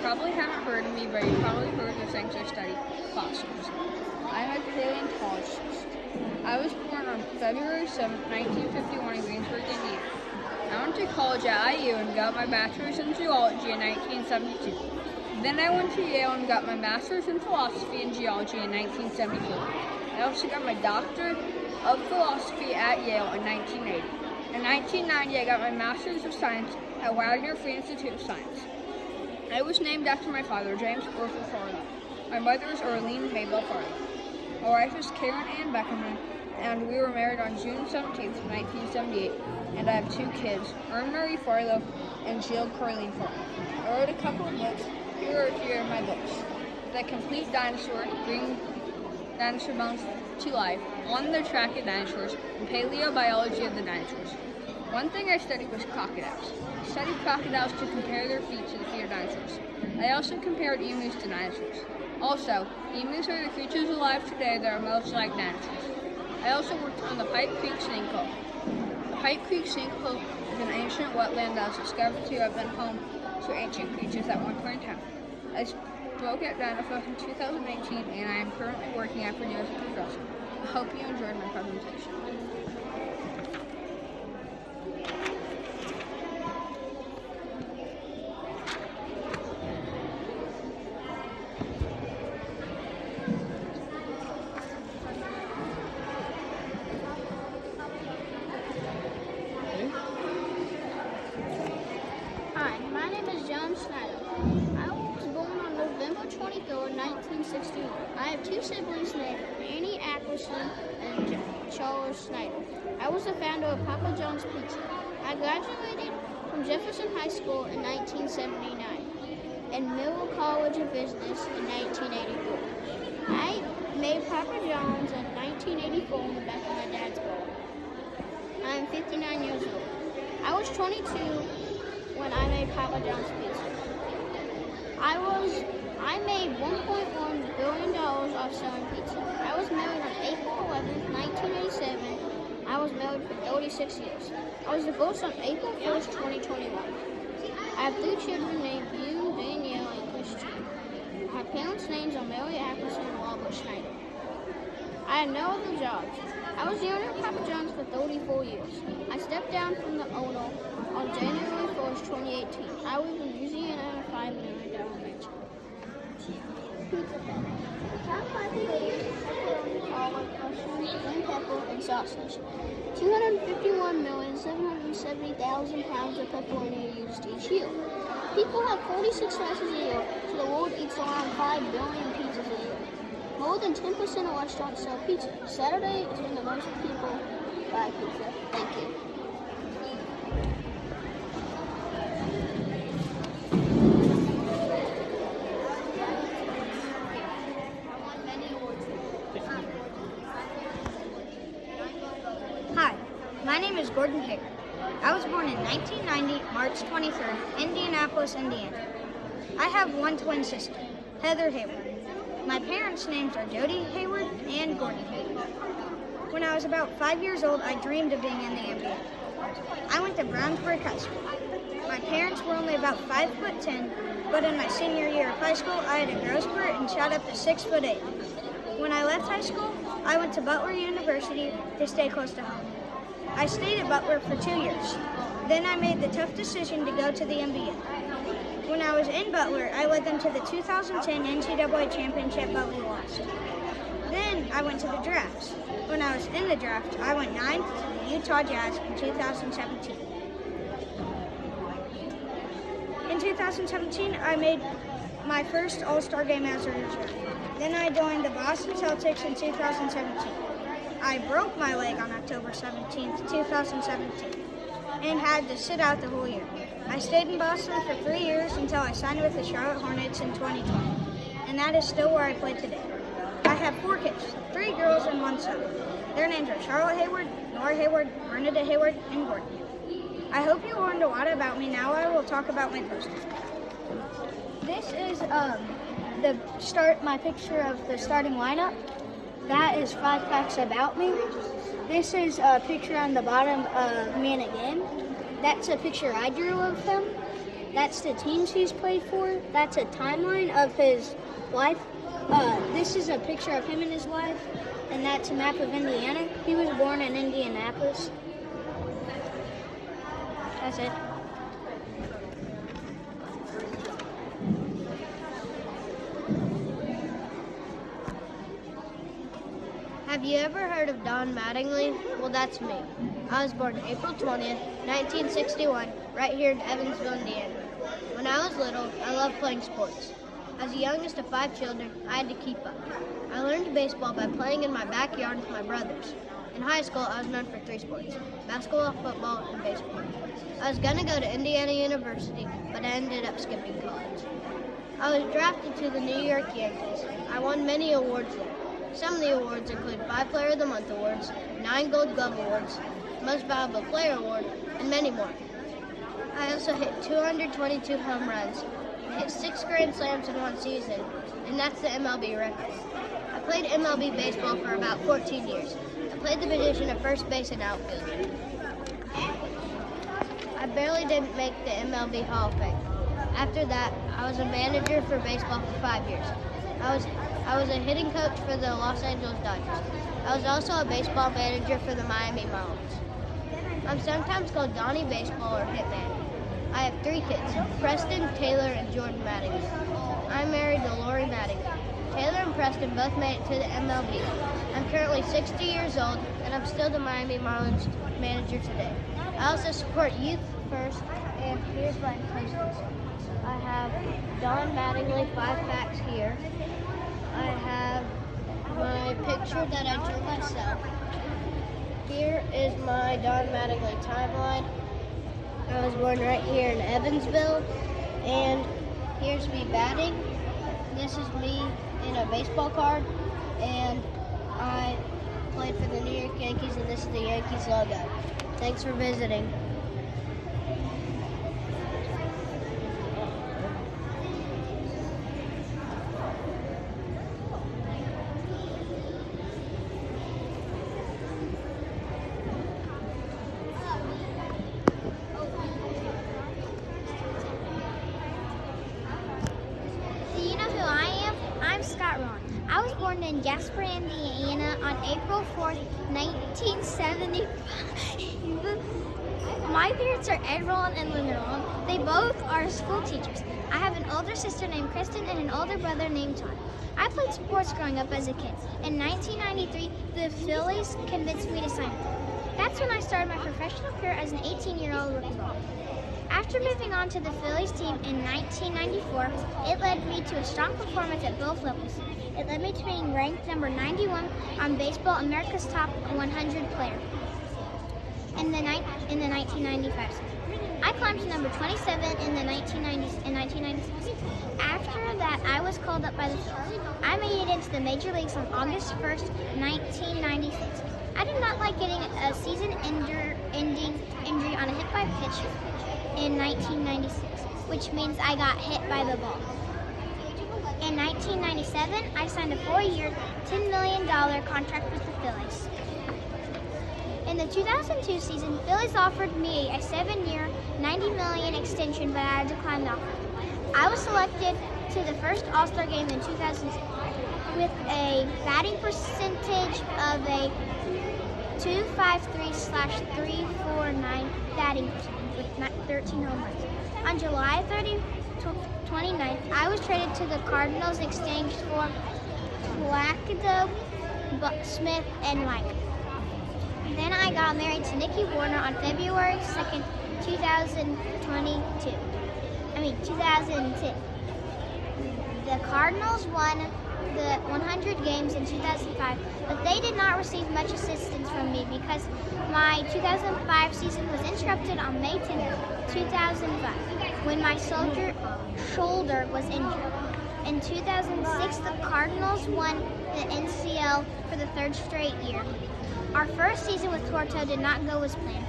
probably haven't heard of me, but you probably heard the things I study: fossils. I'm a paleontologist. I was born on February 7, 1951 in Greensburg, Indiana. I went to college at IU and got my bachelor's in zoology in 1972. Then I went to Yale and got my master's in philosophy and geology in 1974. I also got my doctor of philosophy at Yale in 1980. In 1990, I got my master's of science at Wagner Free Institute of Science. I was named after my father, James Orville Farlow. My mother is Arlene Mabel Farlow. My wife is Karen Ann Beckerman, and we were married on June 17, 1978, and I have 2 kids, Erin Marie Farlow and Jill Carleen Farlow. I wrote a couple of books. Here are a few of my books: The Complete Dinosaur, Bringing Dinosaur Bones to Life, On the Track of Dinosaurs, and Paleobiology of the Dinosaurs. One thing I studied was crocodiles. I studied crocodiles to compare their feet to the feet of dinosaurs. I also compared emus to dinosaurs. Also, emus are the creatures alive today that are most like dinosaurs. I also worked on the Pipe Creek Sinkhole. The Pipe Creek Sinkhole is an ancient wetland that was discovered to have been home to ancient creatures at one point in time. I spoke at Dinofuck in 2018, and I am currently working at Purdue as a professor. I hope you enjoyed my presentation. Hi, my name is John Snyder. I was born on November 23rd, 1961. I have 2 siblings named Annie Ackerson and Charles Snyder. I was the founder of Papa John's Pizza. I graduated from Jefferson High School in 1979 and Miller College of Business in 1984. I made Papa John's in 1984 on the back of my dad's boat. I am 59 years old. I was 22 when I made Papa John's Pizza. I made $1.1 billion off selling pizza. I was married on April 11, 1987. I was married for 36 years. I was divorced on April 1st, 2021. I have 3 children named Hugh, Danielle, and Christian. My parents' names are Mary Ackerson and Robert Schneider. I had no other jobs. I was the owner of Papa John's for 34 years. I stepped down from the owner on January 1st, 2018. I live in Louisiana in a $5 million mansion. Pizza. Top 5 flavors: pepperoni, olive, mushroom, green pepper, and sausage. 251,770,000 pounds of pepperoni are used each year. People have 46 slices a year, so the world eats around 5 billion pizzas a year. More than 10% of restaurants sell pizza. Saturday is when the most people buy pizza. Thank you. Hi, my name is Gordon Hager. I was born in 1990, March 23rd, Indianapolis, Indiana. I have 1 twin sister, Heather Hayward. My parents' names are Jody Hayward and Gordon Hayward. When I was about 5 years old, I dreamed of being in the NBA. I went to Brownsburg High School. My parents were only about 5'10", but in my senior year of high school, I had a growth spurt and shot up to 6'8". When I left high school, I went to Butler University to stay close to home. I stayed at Butler for 2 years. Then I made the tough decision to go to the NBA. When I was in Butler, I led them to the 2010 NCAA Championship, but we lost. Then I went to the drafts. When I was in the draft, I went 9th to the Utah Jazz in 2017. In 2017, I made my first All-Star game as a reserve. Then I joined the Boston Celtics in 2017. I broke my leg on October 17th, 2017, and had to sit out the whole year. I stayed in Boston for 3 years until I signed with the Charlotte Hornets in 2020, and that is still where I play today. I have 4 kids, 3 girls and 1 son. Their names are Charlotte Hayward, Nora Hayward, Bernadette Hayward, and Gordon Hayward. I hope you learned a lot about me. Now I will talk about my poster. This is my picture of the starting lineup. That is 5 facts about me. This is a picture on the bottom of me in a game. That's a picture I drew of them. That's the teams he's played for. That's a timeline of his life. This is a picture of him and his wife, and that's a map of Indiana. He was born in Indianapolis. That's it. Have you ever heard of Don Mattingly? Well, that's me. I was born April 20th, 1961, right here in Evansville, Indiana. When I was little, I loved playing sports. As the youngest of 5 children, I had to keep up. I learned baseball by playing in my backyard with my brothers. In high school, I was known for 3 sports: basketball, football, and baseball. I was going to go to Indiana University, but I ended up skipping college. I was drafted to the New York Yankees. I won many awards there. Some of the awards include 5 Player of the Month awards, 9 Gold Glove awards, Most Valuable Player award, and many more. I also hit 222 home runs, hit 6 Grand Slams in one season, and that's the MLB record. I played MLB baseball for about 14 years. I played the position of first base and outfield. I barely didn't make the MLB Hall of Fame. After that, I was a manager for baseball for 5 years. I was a hitting coach for the Los Angeles Dodgers. I was also a baseball manager for the Miami Marlins. I'm sometimes called Donnie Baseball or Hitman. I have 3 kids, Preston, Taylor, and Jordan Mattingly. I'm married to Lori Mattingly. Taylor and Preston both made it to the MLB. I'm currently 60 years old, and I'm still the Miami Marlins manager today. I also support Youth First, and here's my posters. I have Don Mattingly 5 facts here. I have my picture that I drew myself. Here is my Don Mattingly timeline. I was born right here in Evansville, and here's me batting. This is me in a baseball card, and I played for the New York Yankees, and this is the Yankees logo. Thanks for visiting. I was born in Jasper, Indiana on April 4th, 1975. My parents are Ed Roland and Linda Roland. They both are school teachers. I have an older sister named Kristen and an older brother named Todd. I played sports growing up as a kid. In 1993, the Phillies convinced me to sign up. That's when I started my professional career as an 18-year-old rookie ball. After moving on to the Phillies team in 1994, it led me to a strong performance at both levels. It led me to being ranked number 91 on Baseball America's Top 100 player in the 1995 season. I climbed to number 27 in the 1996. After that, I was called up by the Phillies. I made it into the major leagues on August 1st, 1996. I did not like getting a season-ending injury on a hit-by-pitch in 1996, which means I got hit by the ball. In 1997, I signed a 4-year, $10 million contract with the Phillies. In the 2002 season, Phillies offered me a 7-year, $90 million extension, but I declined the offer. I was selected to the first All-Star game in 2006 with a batting percentage of a .253/349 batting percentage with 13 home runs. On July 29th, I was traded to the Cardinals, exchanged for Placido, Smith, and Mike. Then I got married to Nikki Warner on February 2nd, 2010. The Cardinals won the 100 games in 2005, but they did not receive much assistance from me because my 2005 season was interrupted on May 10th, 2005, when my shoulder was injured. In 2006, the Cardinals won the NCL for the 3rd straight year. Our first season with Torto did not go as planned.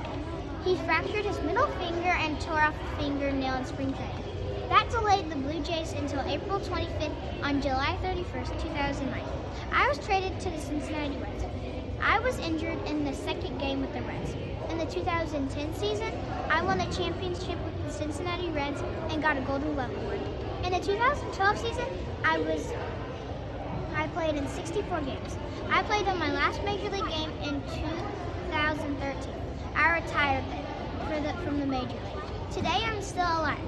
He fractured his middle finger and tore off a fingernail in spring training. That delayed the Blue Jays until April 25th on July 31st, 2009. I was traded to the Cincinnati Reds. I was injured in the second game with the Reds. In the 2010 season, I won a championship with the Cincinnati Reds and got a Golden Glove award. In the 2012 season, I played in 64 games. I played in my last major league game in 2013. I retired from the major league. Today I'm still alive.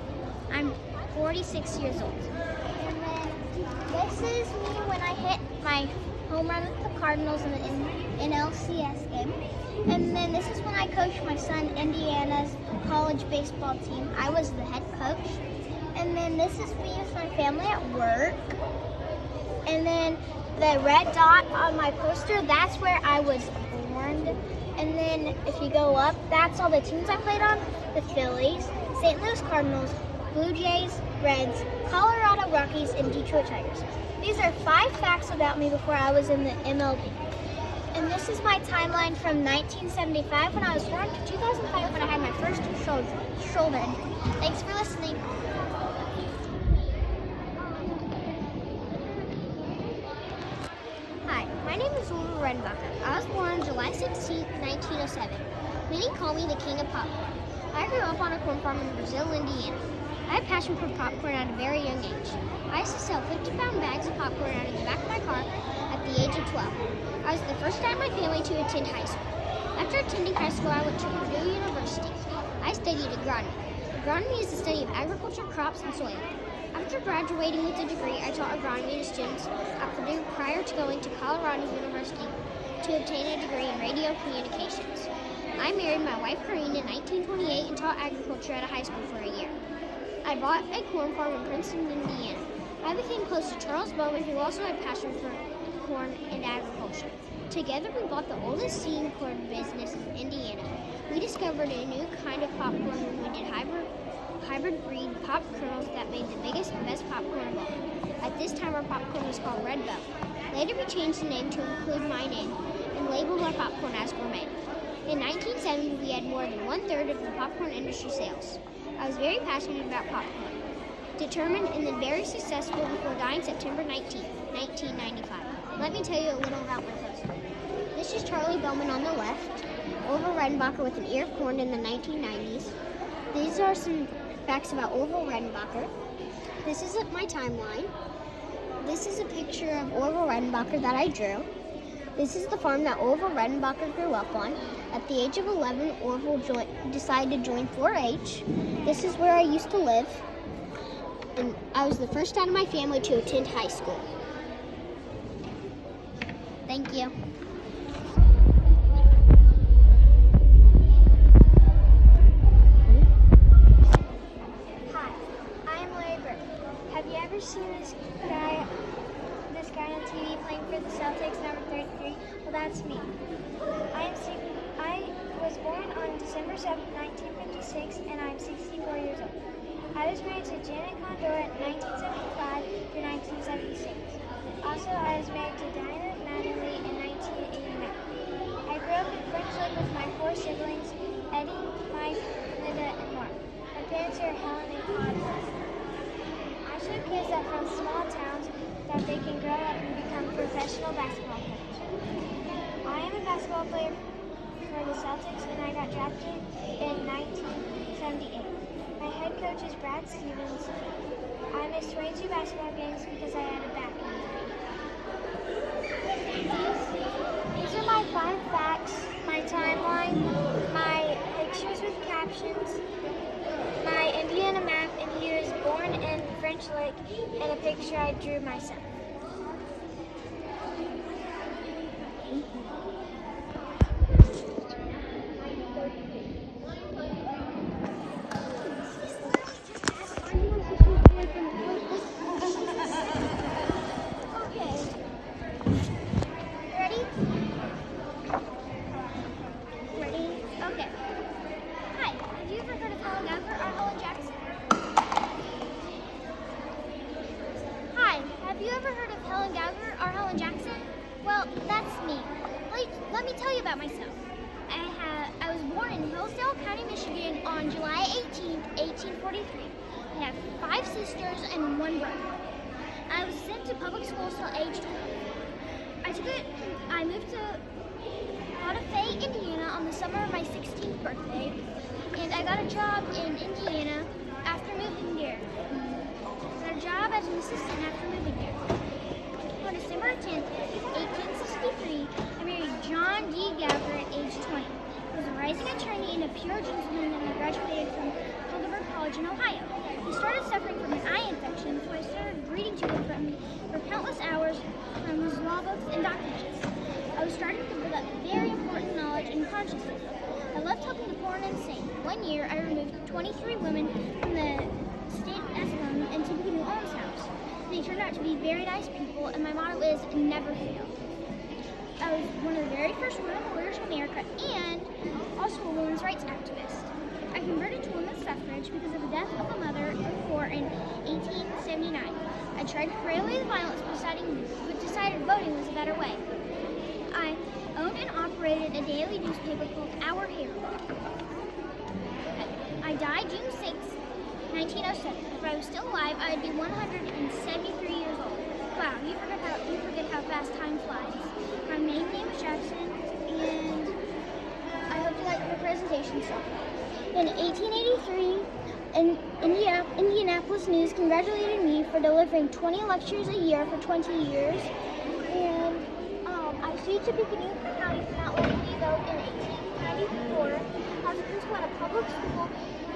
I'm 46 years old. And then this is me when I hit my home run with the Cardinals in the NLCS game. And then this is when I coached my son Indiana's college baseball team. I was the head coach. And then this is me with my family at work. And then the red dot on my poster, that's where I was born. And then if you go up, that's all the teams I played on. The Phillies, St. Louis Cardinals, Blue Jays, Reds, Colorado Rockies, and Detroit Tigers. These are 5 facts about me before I was in the MLB. And this is my timeline from 1975 when I was born to 2005 when I had my first shoulder injury. Thanks for listening. Hi, my name is Ulrich Redenbacher. I was born on July 16, 1907. Many call me the king of popcorn. I grew up on a corn farm in Brazil, Indiana. I had a passion for popcorn at a very young age. I used to sell 50-pound bags of popcorn out of the back of my car at the age of 12. I was the first guy in my family to attend high school. After attending high school, I went to Purdue University. I studied agronomy. Agronomy is the study of agriculture, crops, and soil. After graduating with a degree, I taught agronomy to students at Purdue prior to going to Colorado University to obtain a degree in radio communications. I married my wife Corinne in 1928 and taught agriculture at a high school for a year. I bought a corn farm in Princeton, Indiana. I became close to Charles Bowman, who also had passion for corn and agriculture. Together, we bought the oldest seed corn business in Indiana. We discovered a new kind of popcorn when we did hybrid breed pop kernels that made the biggest and best popcorn of all. At this time, our popcorn was called Red Bell. Later, we changed the name to include my name and labeled our popcorn as gourmet. In 1970, we had more than 1/3 of the popcorn industry sales. I was very passionate about popcorn, determined and then very successful before dying September 19, 1995. Let me tell you a little about my husband. This is Charlie Bowman on the left, Orville Redenbacher with an ear of corn in the 1990s. These are some facts about Orville Redenbacher. This is my timeline. This is a picture of Orville Redenbacher that I drew. This is the farm that Orville Redenbacher grew up on. At the age of 11, Orville decided to join 4-H. This is where I used to live. And I was the first out of my family to attend high school. Thank you. Hi, I'm Larry Bird. Have you ever seen this guy on TV playing for the Celtics, number 33? Well, that's me. I was born on December 7, 1956, and I'm 64 years old. I was married to Janet Condor in 1975 through 1976. Also, I was married to Diana Mattingly in 1989. I grew up in French Lick with my 4 siblings, Eddie, Mike, Linda, and Mark. My parents are Helen and Claudia. I show kids that from small towns that they can grow up and become professional basketball players. I am a basketball player for the Celtics, and I got drafted in 1978. My head coach is Brad Stevens. I missed 22 basketball games because I had a back injury. These are my 5 facts, my timeline, my pictures with captions, my Indiana map, and he was born in French Lick, and a picture I drew myself. Have you ever heard of Helen Gallagher or Helen Jackson? Well, that's me. Let me tell you about myself. I was born in Hillsdale County, Michigan on July 18, 1843. I have 5 sisters and 1 brother. I was sent to public schools till age 12. I moved to Santa Fe, Indiana on the summer of my 16th birthday, and I got a job in Indiana assistant after moving there. On December 10th, 1863, I married John D. Gallagher at age 20. He was a rising attorney and a pure gentleman, and I graduated from Heidelberg College in Ohio. He started suffering from an eye infection, so I started reading to him for countless hours from his law books and documents. I was starting to build up very important knowledge and consciousness. I loved helping the poor and insane. One year, I removed 23 women from the state asylum and took them to almshouse. They turned out to be very nice people, and my motto is never fail. I was one of the very first women lawyers in America and also a women's rights activist. I converted to women's suffrage because of the death of a mother before in 1879. I tried to pray away the violence, but decided voting was a better way. I owned and operated a daily newspaper called Our Herald. I died June 6, 1907. If I was still alive, I would be 173 years old. Wow, you forget how fast time flies. My main name is Jackson, and I hope you like my presentation so far. In 1883, Indianapolis News congratulated me for delivering 20 lectures a year for 20 years, and I sued Topeka County for not letting me vote in 1894. I was a principal at a public school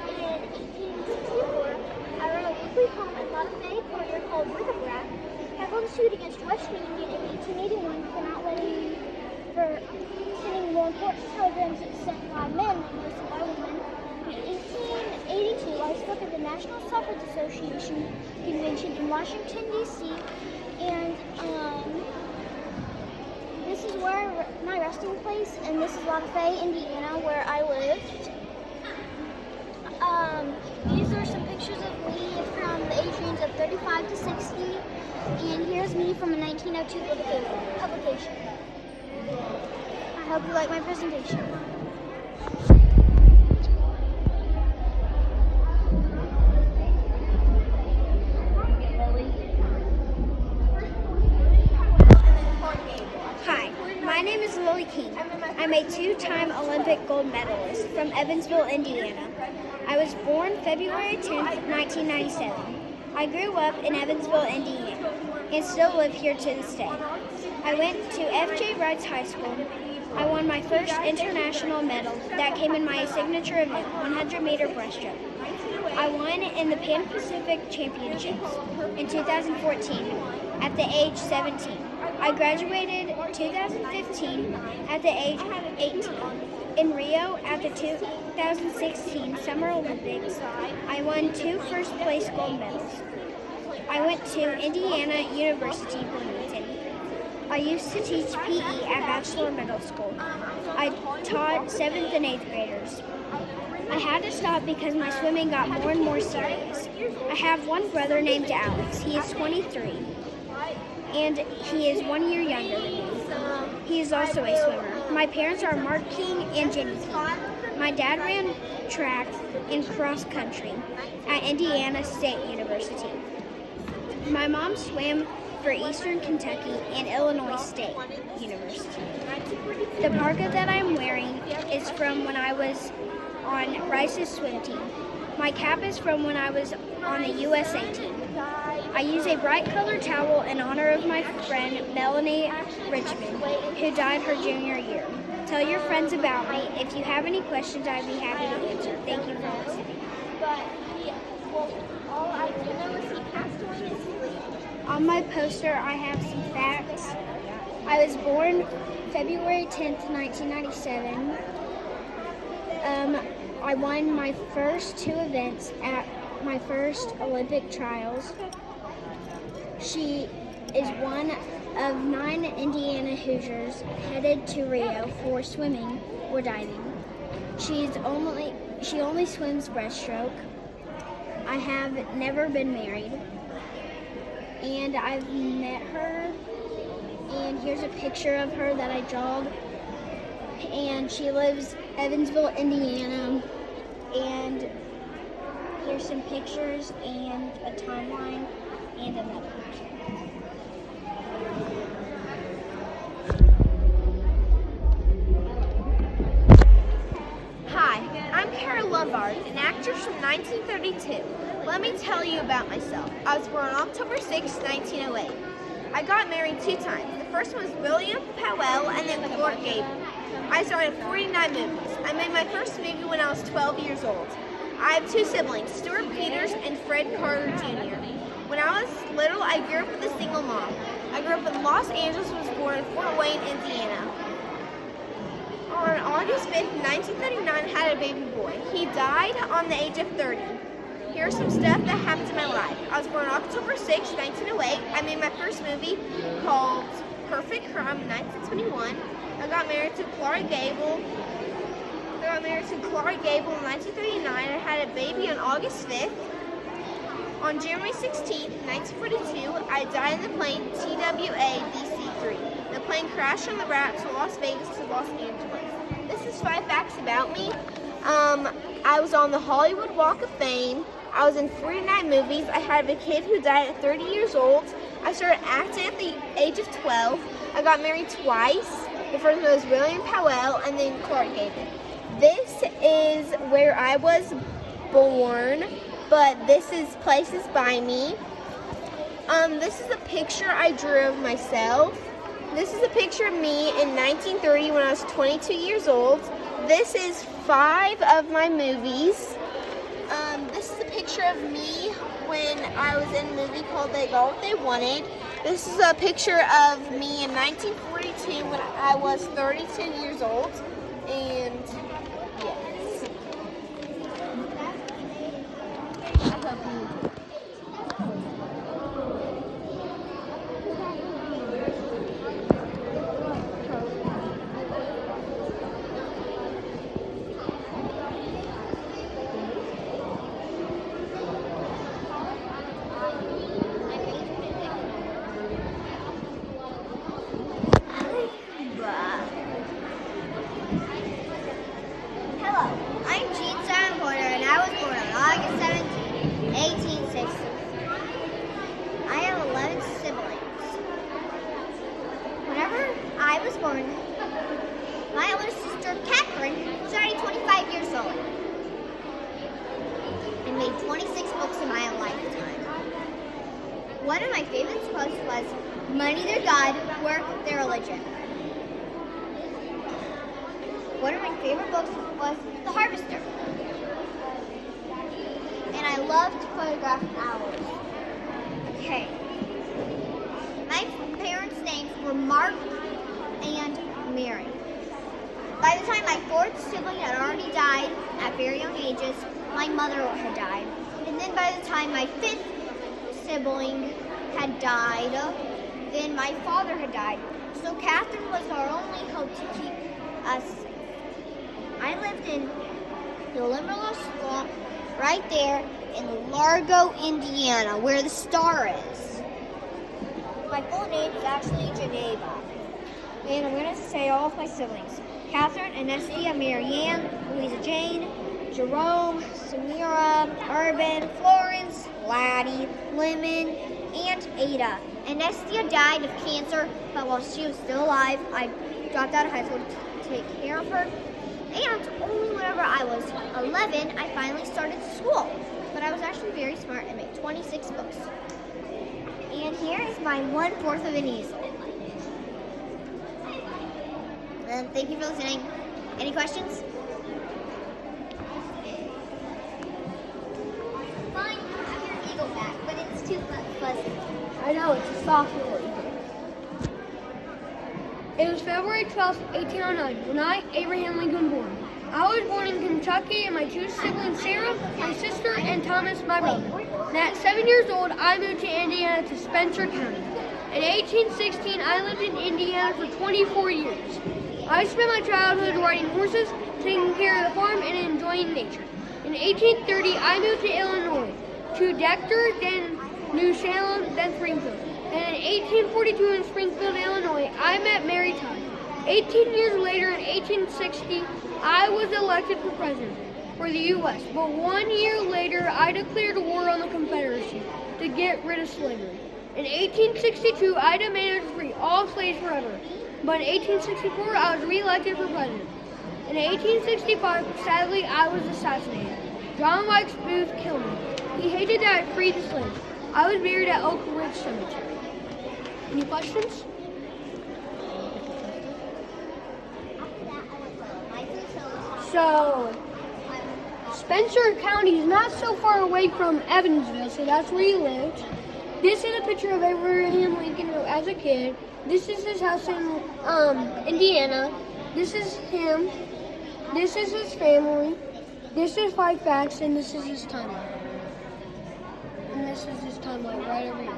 in 1864. I ran a weekly poem at La Fe Corner called Bric-a-Brac. I filed a suit against Western Union in 1881 for not letting me, for sending more important telegrams sent by men than sent by women. In 1882, I spoke at the National Suffrage Association convention in Washington, D.C., and this is my resting place, and this is La Fe, Indiana, where I lived. These are some pictures of me from the age range of 35 to 60, and here's me from a 1902 publication. I hope you like my presentation. Hi, my name is Lily King. I'm a two-time Olympic gold medalist from Evansville, Indiana. I was born February 10th, 1997. I grew up in Evansville, Indiana, and still live here to this day. I went to F.J. Wrights High School. I won my first international medal that came in my signature event, 100-meter breaststroke. I won in the Pan Pacific Championships in 2014 at the age 17. I graduated 2015 at the age 18. In Rio at the 2016 Summer Olympics, I won 2 first-place gold medals. I went to Indiana University, Bloomington. I used to teach PE at Bachelor Middle School. I taught 7th and 8th graders. I had to stop because my swimming got more and more serious. I have one brother named Alex. He is 23, and he is 1 year younger than me. He is also a swimmer. My parents are Mark King and Jenny King. My dad ran track and cross country at Indiana State University. My mom swam for Eastern Kentucky and Illinois State University. The parka that I'm wearing is from when I was on Rice's swim team. My cap is from when I was on the USA team. I use a bright colored towel in honor of my friend Melanie Richmond, who died her junior year. Tell your friends about me. If you have any questions, I'd be happy to answer. Thank you for listening. On my poster, I have some facts. I was born February 10th, 1997. I won my first 2 events at my first Olympic trials. She is one of 9 Indiana Hoosiers headed to Rio for swimming or diving. She only swims breaststroke. I have never been married, and I've met her, and here's a picture of her that I drew, and she lives Evansville, Indiana, and here's some pictures and a timeline and another picture. Hi, I'm Kara Lombard, an actor pictures from 1932. Let me tell you about myself. I was born on October 6, 1908. I got married 2 times. The first one was William Powell and then Clark Gable. I started 49 movies. I made my first movie when I was 12 years old. I have 2 siblings, Stuart Peters and Fred Carter Jr. When I was little, I grew up with a single mom. I grew up in Los Angeles and was born in Fort Wayne, Indiana. On August 5th, 1939, I had a baby boy. He died on the age of 30. Here's some stuff that happened in my life. I was born on October 6, 1908. I made my first movie called Perfect Crime in 1921. I got married to Clark Gable. In 1939. I had a baby on August 5th. On January 16, 1942, I died in the plane TWA DC-3. The plane crashed on the route to Las Vegas to Los Angeles. This is 5 facts about me. I was on the Hollywood Walk of Fame. I was in 49 movies. I had a kid who died at 30 years old. I started acting at the age of 12. I got married twice. The first one was William Powell and then Clark Gable. This is where I was born, but this is places by me. This is a picture I drew of myself. This is a picture of me in 1930 when I was 22 years old. This is 5 of my movies. This is a picture of me when I was in a movie called They Got What They Wanted. This is a picture of me in 1942 when I was 32 years old. And yes. Hello, I'm Jean Simon Porter, and I was born on August 17, 1860. I have 11 siblings. Whenever I was born, my older sister, Catherine, was already 25 years old and made 26 books in my lifetime. One of my favorite quotes was, "Money their God, work their religion." One of my favorite books was The Harvester. And I loved to photograph owls. Okay. My parents' names were Mark and Mary. By the time my 4th sibling had already died at very young ages, my mother had died. And then by the time my 5th sibling had died, then my father had died. So Catherine was our only hope to keep us safe. I lived in the Limberlost Swamp right there in Largo, Indiana, where the star is. My full name is actually Geneva. And I'm going to say all of my siblings. Catherine, Anestia, Marianne, Louisa Jane, Jerome, Samira, Urban, Florence, Laddie, Lemon, and Ada. Anestia died of cancer, but while she was still alive, I dropped out of high school to take care of her. And only whenever I was 11, I finally started school. But I was actually very smart and made 26 books. And here is my 1/4 of an easel. Thank you for listening. Any questions? Fine, have your eagle back, but it's too fuzzy. I know, it's a soft little eagle. It was February 12th, 1809, when I, Abraham Lincoln, born. I was born in Kentucky, and my 2 siblings, Sarah, my sister, and Thomas, my brother. And at 7 years old, I moved to Indiana to Spencer County. In 1816, I lived in Indiana for 24 years. I spent my childhood riding horses, taking care of the farm, and enjoying nature. In 1830, I moved to Illinois, to Decatur, then New Salem, then Springfield. And in 1842 in Springfield, Illinois, I met Mary Todd. 18 years later, in 1860, I was elected for president for the U.S. But 1 year later, I declared war on the Confederacy to get rid of slavery. In 1862, I demanded to free all slaves forever. But in 1864, I was re-elected for president. In 1865, sadly, I was assassinated. John Wilkes Booth killed me. He hated that I freed the slaves. I was buried at Oak Ridge Cemetery. Any questions? So, Spencer County is not so far away from Evansville, so that's where he lived. This is a picture of Abraham Lincoln as a kid. This is his house in Indiana. This is him. This is his family. This is 5 facts, and this is his timeline. And this is his timeline right over here.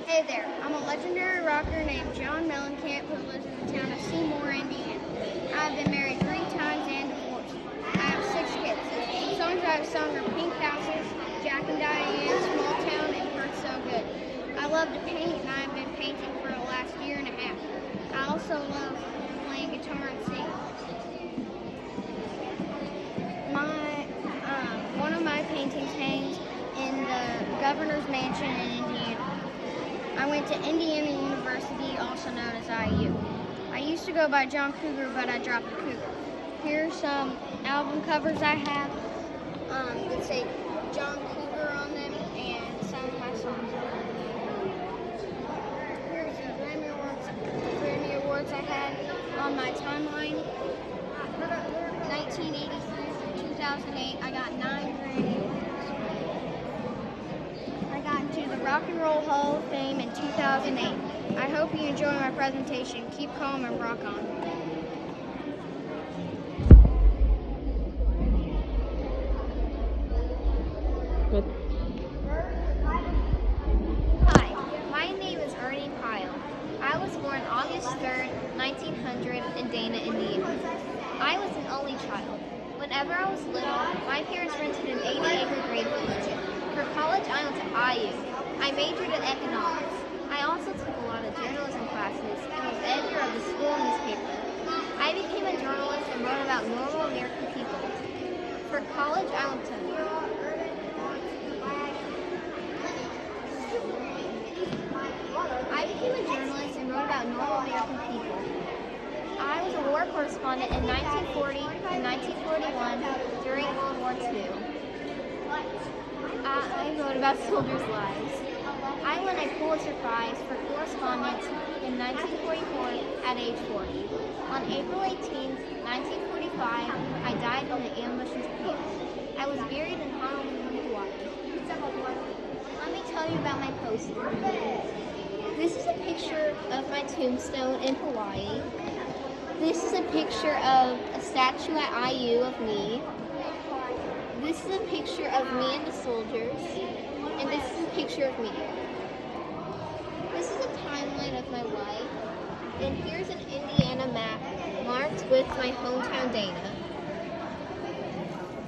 Hey there, I'm a legendary rocker named John Mellencamp who lives in the town of Seymour, Indiana. I've been married 3 times and divorced. I have 6 kids. The songs I've sung are Pink Houses, Jack and Diane, Small Town, and Hurt So Good. I love to paint, and I've been painting for the last year and a half. I also love playing guitar and singing. One of my paintings hangs in the governor's mansion in Indiana. I went to Indiana University, also known as IU. I used to go by John Cougar, but I dropped the Cougar. Here's some album covers I have that say John Cougar on them and some of my songs. Here's the Grammy Awards I had on my timeline. 1983 through 2008, I got 9 Grammy Awards. I got into the Rock and Roll Hall of Fame in 2008. I hope you enjoy my presentation. Keep calm and rock on. Hi, my name is Ernie Pyle. I was born August 3rd, 1900 in Dana, Indiana. I was an only child. Whenever I was little, my parents rented an 80-acre grain. For college, I went to IU. I majored in economics. I also took a lot of journalism classes and was editor of the school newspaper. I became a journalist and wrote about normal American people. For college, I went to normal American people. I was a war correspondent in 1940 and 1941 during World War II. I wrote about soldiers' lives. I won a Pulitzer Prize for correspondence in 1944 at age 40. On April 18, 1945, I died in an ambush in Japan. I was buried in Honolulu, Hawaii. Let me tell you about my poster. This is a picture of my tombstone in Hawaii. This is a picture of a statue at IU of me. This is a picture of me and the soldiers. And this is a picture of me. This is a timeline of my life. And here's an Indiana map marked with my hometown Dana.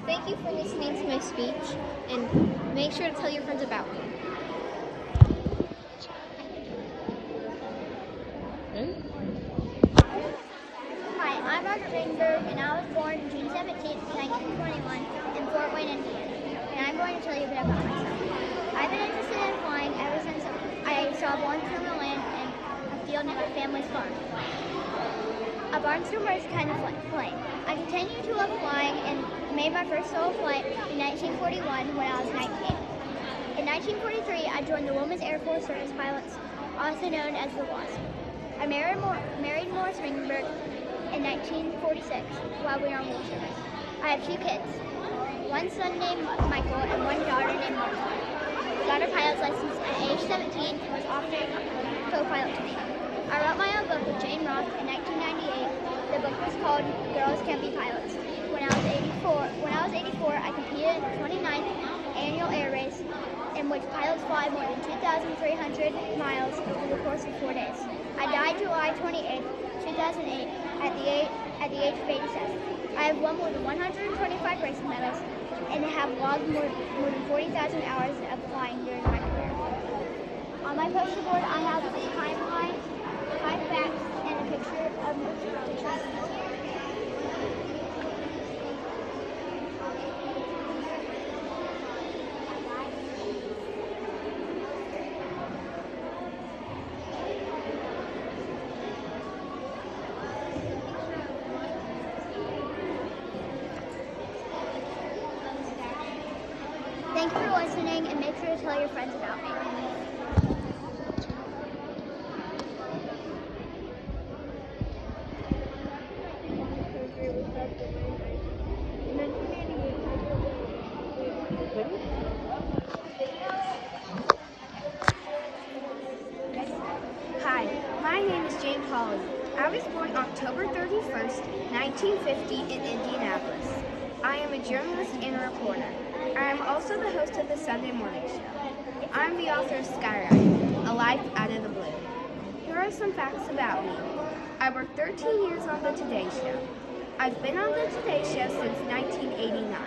Thank you for listening to my speech, and make sure to tell your friends about me. Hi, I'm Margaret Ringberg, and I was born June 17, 1921, in Fort Wayne, Indiana. And I'm going to tell you a bit about myself. I've been interested in flying ever since I saw Barnstormer land in a field near my family's farm. A barnstormer is a kind of plane. I continued to love flying and made my first solo flight in 1941 when I was 19. In 1943, I joined the Women's Air Force Service Pilots, also known as the WASP. I married Morris Ringberg in 1946 while we were on war service. I have 2 kids, one son named Michael and one daughter named Martha. Got her pilot's license at age 17 and was offered a co-pilot to me. I wrote my own book with Jane Roth in 1998. The book was called Girls Can't Be Pilots. When I was 84, I competed in the 29th annual air race in which pilots fly more than 2,300 miles over the course of 4 days. I died July 28, 2008 at the age of 87. I have won more than 125 racing medals and have logged more than 40,000 hours of flying during my career. On my poster board, I have a timeline, 5 facts, and a picture of my teachers. Thank you for listening, and make sure to tell your friends about me. Hi, my name is Jane Holly. I was born October 31st, 1950 in Indianapolis. I am a journalist and a reporter. I am also the host of the Sunday morning show. I am the author of Skyride, A Life Out of the Blue. Here are some facts about me. I worked 13 years on the Today Show. I've been on the Today Show since 1989.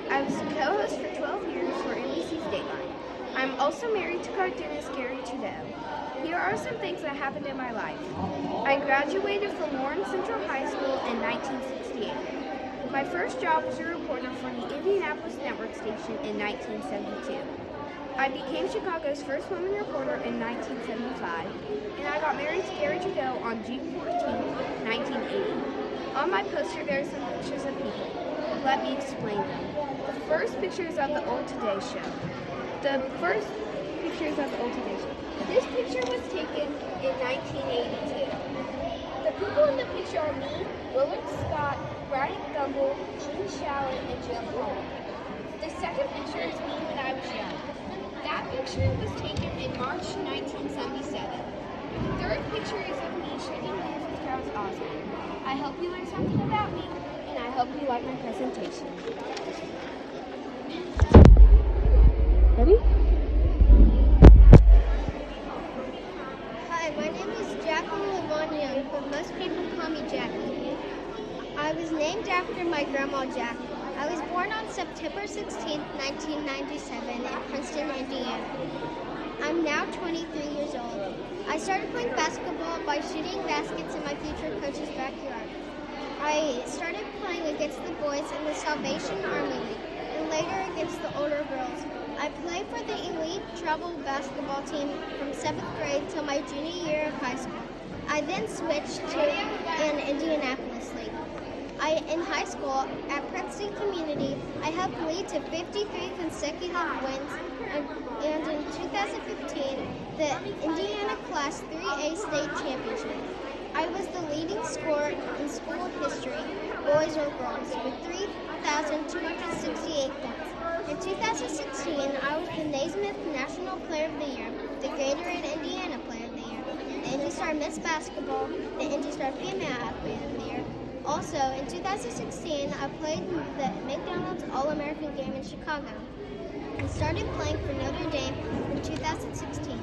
I was a co-host for 12 years for NBC's Dateline. I'm also married to cartoonist Gary Trudeau. Here are some things that happened in my life. I graduated from Warren Central High School in 1968. My first job was a reporter for the Indianapolis Network Station in 1972. I became Chicago's first woman reporter in 1975, and I got married to Gary Trudeau on June 14, 1980. On my poster, there are some pictures of people. Let me explain them. The first picture is of the old Today Show. This picture was taken in 1982. The people in the picture are me, Willard Scott, Bryant Gumbel, Gene Shalit, and Joe Paul. The second picture is me when I was young. That picture was taken in March 1977. The third picture is of me shaking hands with Charles Osborne. I hope you learned something about me, and I hope you like my presentation. Ready? Hi, my name is Jacqueline Lavon Young, but most people call me Jackie. I was named after my grandma Jackie. I was born on September 16, 1997 in Princeton, Indiana. I'm now 23 years old. I started playing basketball by shooting baskets in my future coach's backyard. I started playing against the boys in the Salvation Army League and later against the older girls. I played for the elite travel basketball team from 7th grade till my junior year of high school. I then switched to an Indianapolis league. In high school at Princeton Community, I helped lead to 53 consecutive wins, and in 2015, the Indiana Class 3A State Championship. I was the leading scorer in school history, boys or girls, with 3,268 points. In 2016, I was the Naismith National Player of the Year, the Gatorade Indiana Player of the Year, the Indy Star Miss Basketball, the Indy Star Female Athlete of the Year. Also, in 2016, I played the McDonald's All-American game in Chicago and started playing for Notre Dame in 2016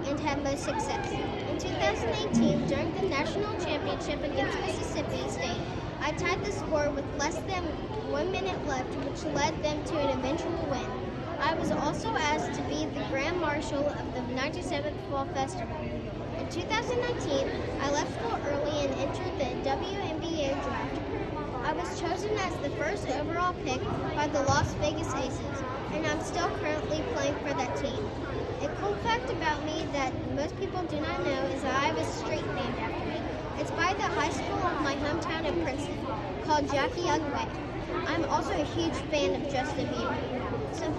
and had most success. In 2018, during the national championship against Mississippi State, I tied the score with less than 1 minute left, which led them to an eventual win. I was also asked to be the Grand Marshal of the 97th Fall Festival. In 2019, I left school early and entered the WNBA draft. I was chosen as the first overall pick by the Las Vegas Aces, and I'm still currently playing for that team. A cool fact about me that most people do not know is that I have a street named after me. It's by the high school of my hometown of Princeton, called Jackie Young Way. I'm also a huge fan of Justin Bieber. Some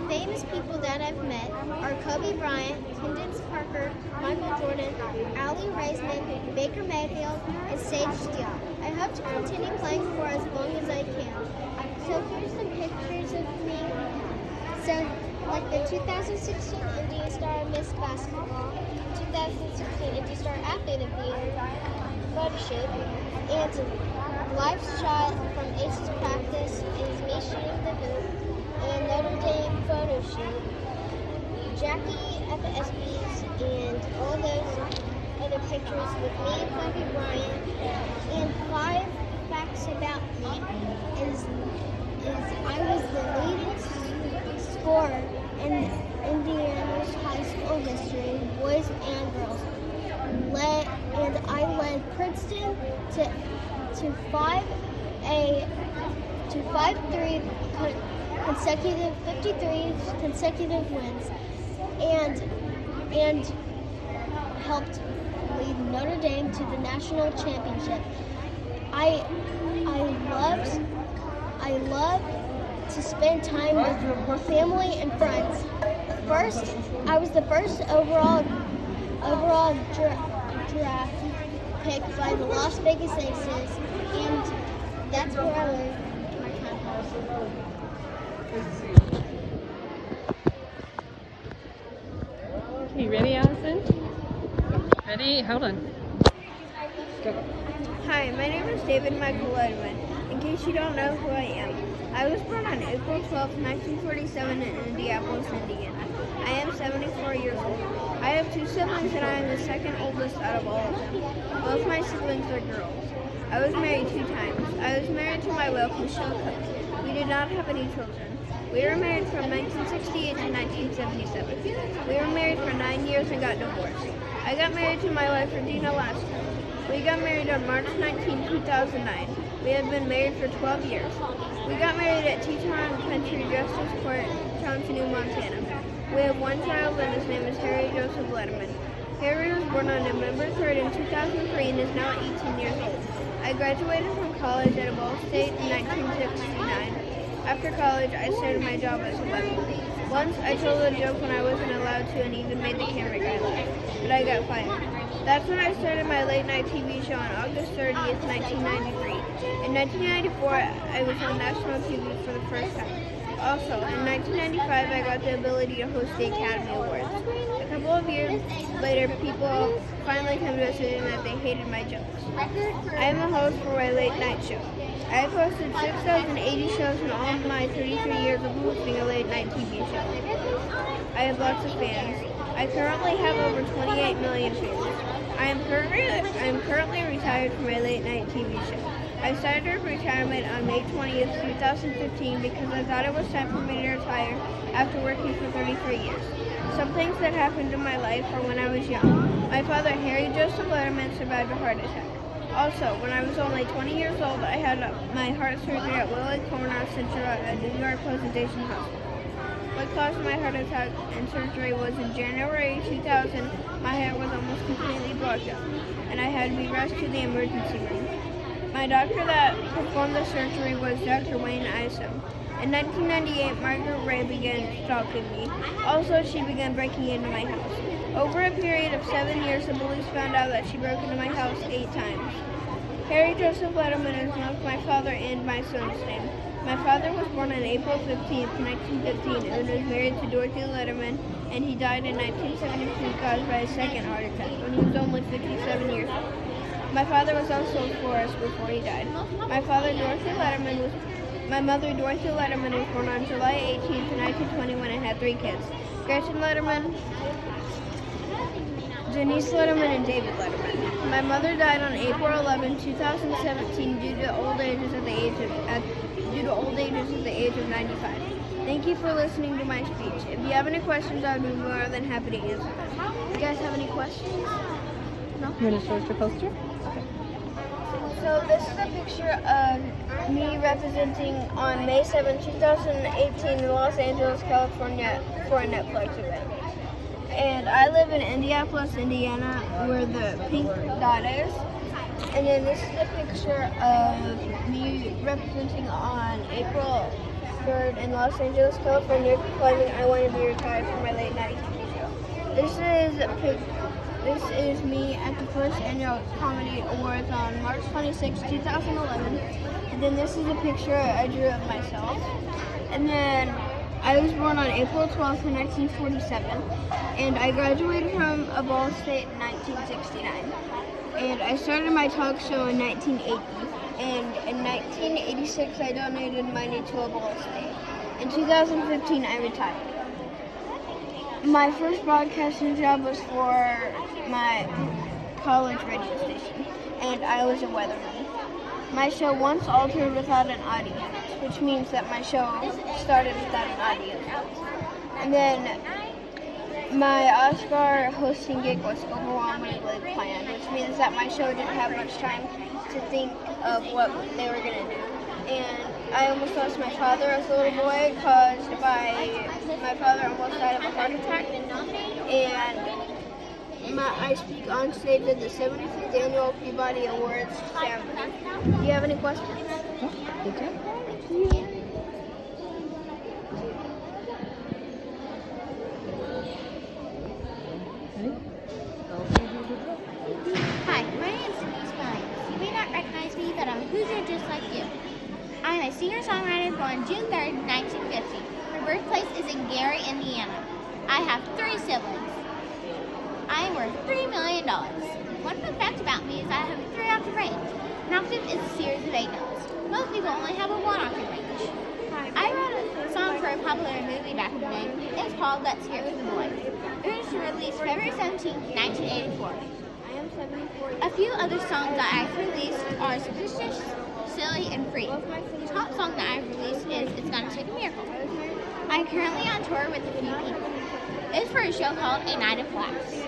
famous people that I've met are Kobe Bryant, Candace Parker, Michael Jordan, Allie Raisman, Baker Mayfield, and Sage Steele. I hope to continue playing for as long as I can. So here's some pictures of me. So, like the 2016 Indy Star Miss Basketball, 2016 Indy Star Athlete of the Year photo shoot, and live shot from Aces practice is me shooting the hoop, and Notre Dame photo shoot, Jackie at the SBs, and all those other pictures with me and Kobe Bryant. And 5 facts about me is I was the leading scorer in Indiana's high school history, boys and girls. And I led Princeton to 53 consecutive wins, and helped lead Notre Dame to the national championship. I love to to spend time with family and friends. First, I was the first overall draft pick by the Las Vegas Aces, and that's where I learned my time. Okay, ready, Allison? Ready? Hold on. Go. Hi, my name is David Michael Letterman. In case you don't know who I am, I was born on April 12, 1947 in Indianapolis, Indiana. I am 74 years old. I have 2 siblings and I am the second oldest out of all of them. Both my siblings are girls. I was married 2 times. I was married to my wife, Michelle Cook. We did not have any children. We were married from 1968 to 1977. We were married for 9 years and got divorced. I got married to my wife, Regina, last year. We got married on March 19, 2009. We have been married for 12 years. We got married at Teton Country Justice Court, Challenger, Montana. We have 1 child and his name is Harry Joseph Letterman. Harry was born on November 3rd in 2003 and is now 18 years old. I graduated from college at Ball State in 1969. After college, I started my job as a weatherman. Once, I told a joke when I wasn't allowed to and even made the camera guy laugh, but I got fired. That's when I started my late-night TV show on August 30th, 1993. In 1994, I was on national TV for the first time. Also, in 1995, I got the ability to host the Academy Awards. A couple of years later, people finally came to a decision that they hated my jokes. I am a host for my late-night show. I have hosted 6,080 shows in all my 33 years of hosting a late-night TV show. I have lots of fans. I currently have over 28 million fans. I am currently retired from my late-night TV show. I started retirement on May 20th, 2015 because I thought it was time for me to retire after working for 33 years. Some things that happened in my life are when I was young. My father, Harry Joseph Letterman, survived a heart attack. Also, when I was only 20 years old, I had my heart surgery at Willie Corner Center at New York Presentation Hospital. What caused my heart attack and surgery was in January 2000, my head was almost completely blocked up, and I had to be rushed to the emergency room. My doctor that performed the surgery was Dr. Wayne Isom. In 1998, Margaret Ray began stalking me. Also, she began breaking into my house. Over a period of 7 years, the police found out that she broke into my house 8 times. Harry Joseph Letterman is both my father and my son's name. My father was born on April 15, 1915, and was married to Dorothy Letterman, and he died in 1972 caused by a second heart attack when he was only 57 years old. My father was also a florist before he died. My mother, Dorothy Letterman, was born on July 18, 1921, and had 3 kids: Gretchen Letterman, Denise Letterman, and David Letterman. My mother died on April 11, 2017 due to old ages at the age of 95. Thank you for listening to my speech. If you have any questions, I would be more than happy to answer them. You guys have any questions? No? You want to show us your poster? Okay. So this is a picture of me representing on May 7, 2018 in Los Angeles, California for a Netflix event. And I live in Indianapolis, Indiana, where the pink dot is. And then this is a picture of me representing on April 3rd in Los Angeles, California, claiming I want to be retired from my late night TV show. This is me at the first annual Comedy Awards on March 26, 2011. And then this is a picture I drew of myself. And then I was born on April 12th, 1947, and I graduated from Ball State in 1969. And I started my talk show in 1980, and in 1986 I donated money to a Ball State. In 2015 I retired. My first broadcasting job was for my college radio station, and I was a weatherman. My show once altered without an audience, which means that my show started without an audience. And then my Oscar hosting gig was overwhelmingly planned, which means that my show didn't have much time to think of what they were going to do. And I almost lost my father as a little boy caused by my father almost died of a heart attack. And I speak on stage at the 75th Annual Peabody Awards ceremony. Do you have any questions? Good job. born June 3rd, 1950. My birthplace is in Gary, Indiana. I have 3 siblings. I am worth $3 million. One fun fact about me is I have a 3-octave range. An octave is a series of 8 notes. Most people only have a 1-octave range. I wrote a song for a popular movie back in the day. It's called Let's Hear It for the Boy. It was released February 17, 1984. A few other songs that I've released are Suspicious, Silly, and Free. The top song that I've released is It's Gonna Take a Miracle. I'm currently on tour with a few people. It's for a show called A Night of Class.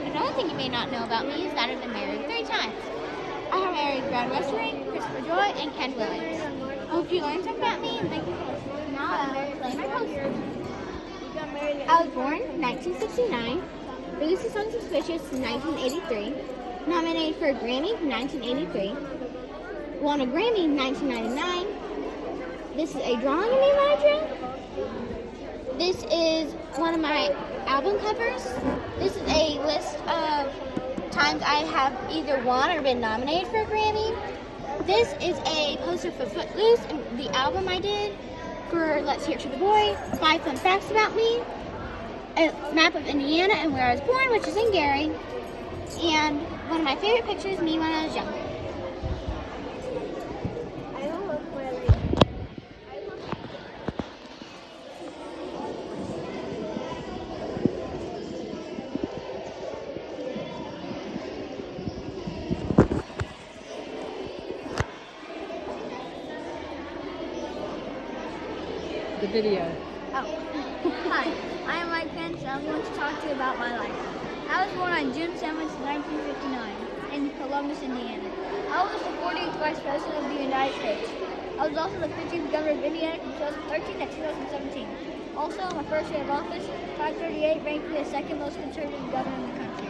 Another thing you may not know about me is that I've been married 3 times. I have married Brad Westering, Christopher Joy, and Ken Williams. I hope you learned something about me, and thank you for listening. Now I'm going to play my poster. I was born in 1969, released the song Suspicious in 1983, nominated for a Grammy in 1983, won a Grammy in 1999. This is a drawing of me that I drew. This is one of my album covers. This is a list of times I have either won or been nominated for a Grammy. This is a poster for Footloose, the album I did for Let's Hear It to the Boy. 5 fun facts about me. A map of Indiana and where I was born, which is in Gary. And one of my favorite pictures of me when I was younger. The video. Hi, I am Mike Pence, and I'm going to talk to you about my life. I was born on June 7th, 1959, in Columbus, Indiana. I was the 40th Vice President of the United States. I was also the 15th Governor of Indiana from 2013 to 2017. Also, my first year of office, 538 ranked me the 2nd most conservative governor in the country.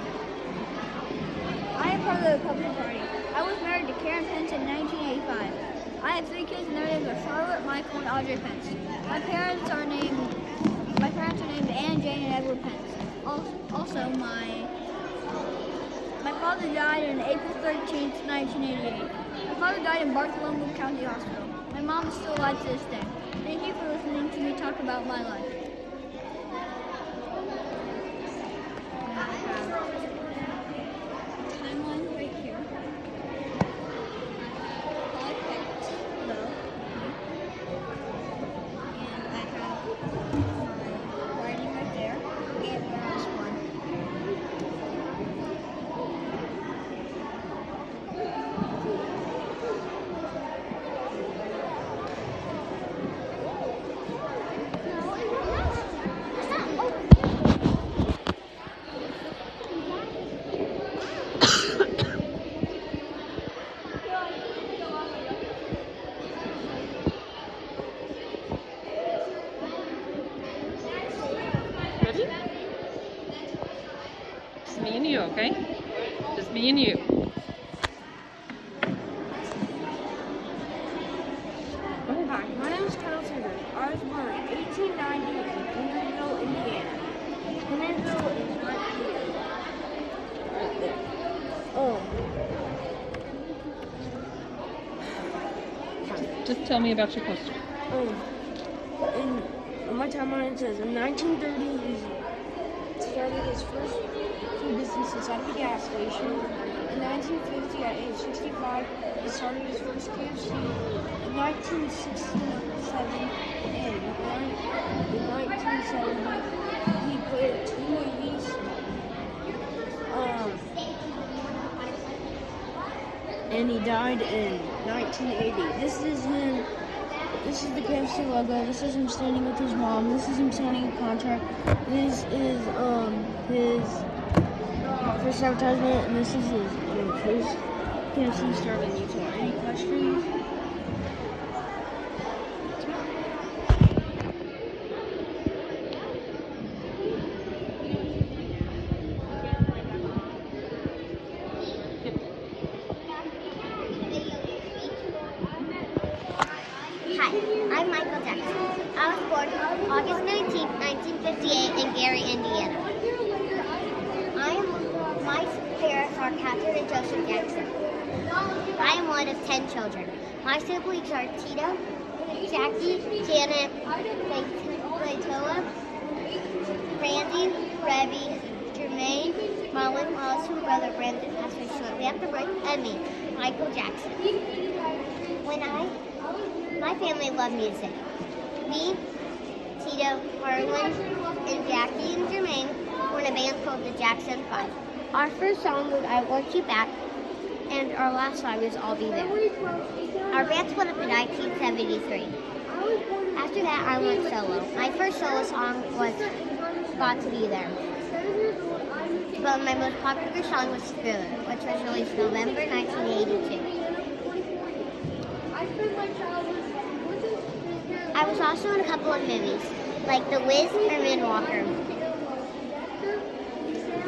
I am part of the Republican Party. I was married to Karen Pence in 1985. I have 3 kids, and their names are Charlotte, Michael, and Audrey Pence. My parents are named Anne, Jane, and Edward Pence. Also, my father died on April 13th, 1988. My father died in Bartholomew County Hospital. My mom is still alive to this day. Thank you for listening to me talk about my life. Timeline right here. Ready? Just me and you, okay? Just me and you. Hi, my name is Kendall Taylor. I was born in 1890 in Henryville, Indiana. Henryville is right here. Right there. Just tell me about your poster. In my timeline it says in 1930 he started his first food business inside of a gas station. In 1950, at age 65, he started his first KFC. In 1967 and in 1970, he played 2 movies. And he died in 1980. This is him. This is the KFC logo. This is him standing with his mom. This is him signing a contract. This is his first advertisement, and this is his first KFC start in Utah. Any questions? Hi, I'm Michael Jackson. I was born August 19, 1958 in Gary, Indiana. My parents are Catherine and Joseph Jackson. I am one of 10 children. My siblings are Tito, Jackie, Janet, Laytoa, Randy, Rebby, Jermaine, Mullen, Wallace, and brother Brandon passed away shortly after birth, and me, Michael Jackson. My family loved music. Me, Tito, Harlan, and Jackie and Jermaine were in a band called the Jackson 5. Our first song was I Want You Back, and our last song is I'll Be There. Our band split up in 1973. After that, I went solo. My first solo song was Got to Be There. But my most popular song was Thriller, which was released November 1982. I was also in a couple of movies, like The Wiz or Moonwalker.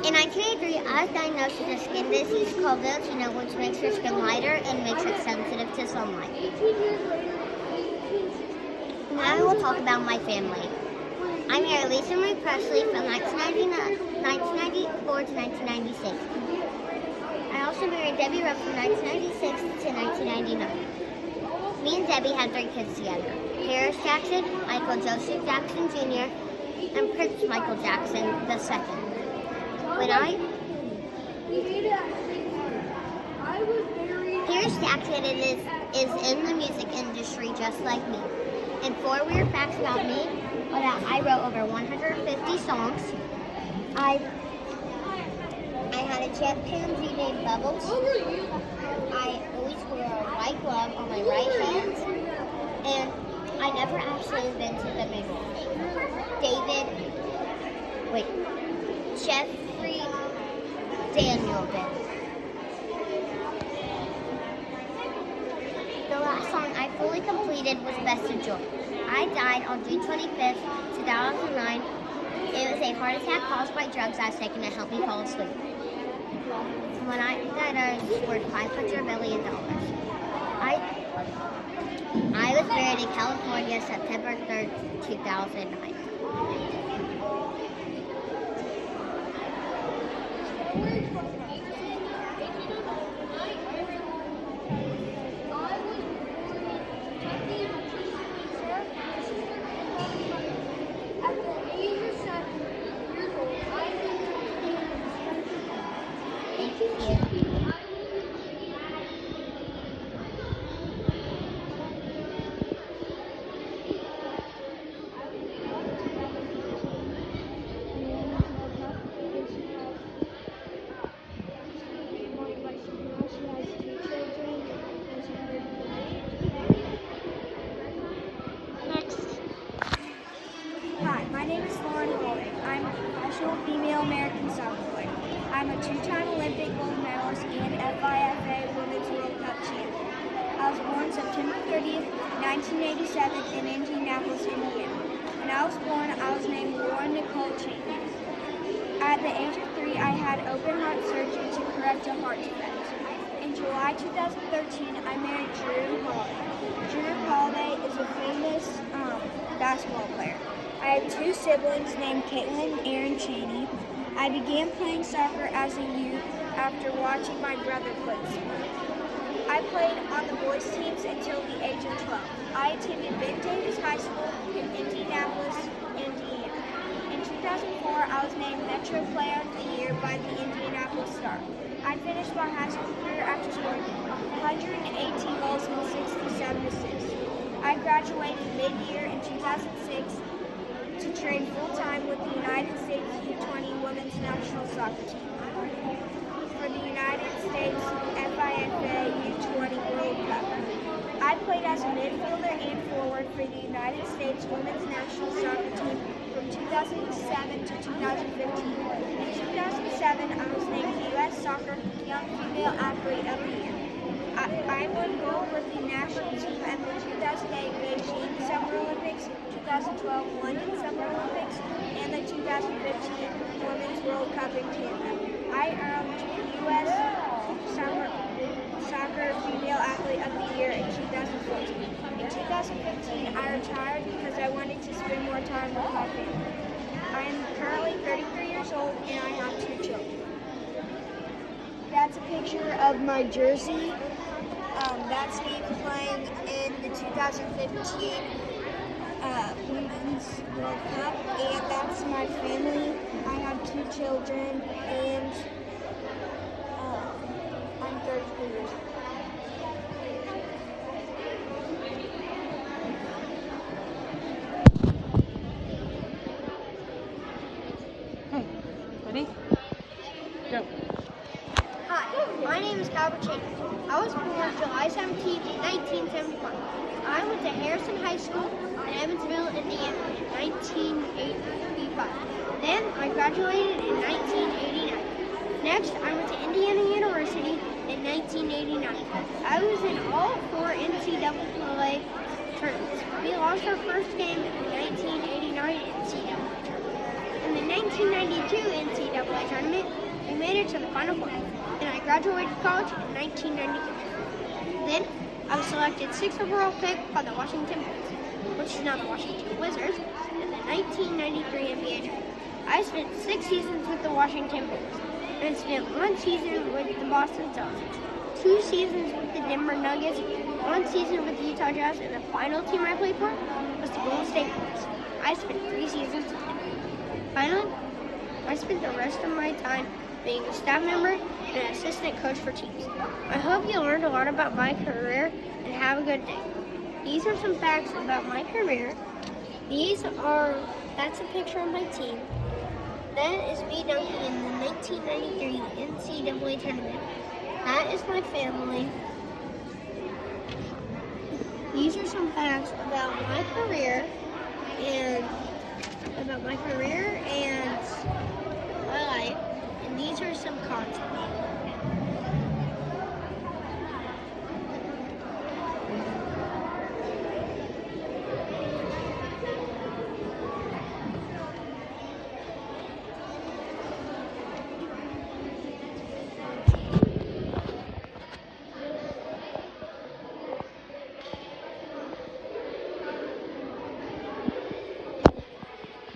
In 1983, I was diagnosed with a skin disease called vitiligo, which makes your skin lighter and makes it sensitive to sunlight. Now I will talk about my family. I married Lisa Marie Presley from 1994 to 1996. I also married Debbie Ruff from 1996 to 1999. Me and Debbie had 3 kids together: Paris Jackson, Michael Joseph Jackson Jr., and Prince Michael Jackson II. Paris Jackson is in the music industry just like me. And 4 weird facts about me are that I wrote over 150 songs. I had a jet pansy named Bubbles. I always wore a white glove on my right hand. And I never actually invented the name. Jeffrey Daniel did. The last song I fully completed was Best of Joy. I died on June 25th, 2009. It was a heart attack caused by drugs I was taking to help me fall asleep. When I died, I was worth $500 million. I was married in California September 3rd, 2009. Female American soccer player. I'm a 2-time Olympic gold medalist and FIFA Women's World Cup champion. I was born September 30th, 1987 in Indianapolis, Indiana. When I was born, I was named Lauren Nicole Cheney. At the age of 3, I had open heart surgery to correct a heart defect. In July 2013, I married Drew Holiday. Drew Holiday is a famous basketball player. I have 2 siblings named Caitlin and Aaron Cheney. I began playing soccer as a youth after watching my brother play sport. I played on the boys' teams until the age of 12. I attended Ben Davis High School in Indianapolis, Indiana. In 2004, I was named Metro Player of the Year by the Indianapolis Star. I finished my high school career after scoring 118 goals and 67 assists. I graduated mid-year in 2006 to train full-time with the United States U20 Women's National Soccer Team for the United States FIFA U20 World Cup. I played as a midfielder and forward for the United States Women's National Soccer Team from 2007 to 2015. In 2007, I was named U.S. Soccer Young Female Athlete of the Year. I won gold with the national team at the 2008 Beijing Summer Olympics, 2012 London Summer Olympics, and the 2015 Women's World Cup in Canada. I earned U.S. Soccer Female Athlete of the Year in 2014. In 2015, I retired because I wanted to spend more time with my family. I am currently 33 years old and I have 2 children. That's a picture of my jersey. That's me playing in in the 2015 Women's World Cup, and that's my family. I have 2 children, and I'm 33 years old. Okay, ready? Go. Hi, my name is Calvert Chambers. I was born July 17, 1971. I went to Harrison High School in Evansville, Indiana in 1985. Then I graduated in 1989. Next, I went to Indiana University in 1989. I was in all 4 NCAA tournaments. We lost our first game in the 1989 NCAA tournament. In the 1992 NCAA tournament, we made it to the Final Four, and I graduated college in 1993. Then, I was selected 6th overall pick by the Washington Wizards, which is now the Washington Wizards, in the 1993 NBA tournament. I spent 6 seasons with the Washington Wizards, and spent 1 season with the Boston Celtics, 2 seasons with the Denver Nuggets, 1 season with the Utah Jazz, and the final team I played for was the Golden State Warriors. I spent 3 seasons with them. Finally, I spent the rest of my time being a staff member and an assistant coach for teams. I hope you learned a lot about my career and have a good day. These are some facts about my career. That's a picture of my team. That is me dunking in the 1993 NCAA tournament. That is my family. These are some facts about my career and my life. And these are some content.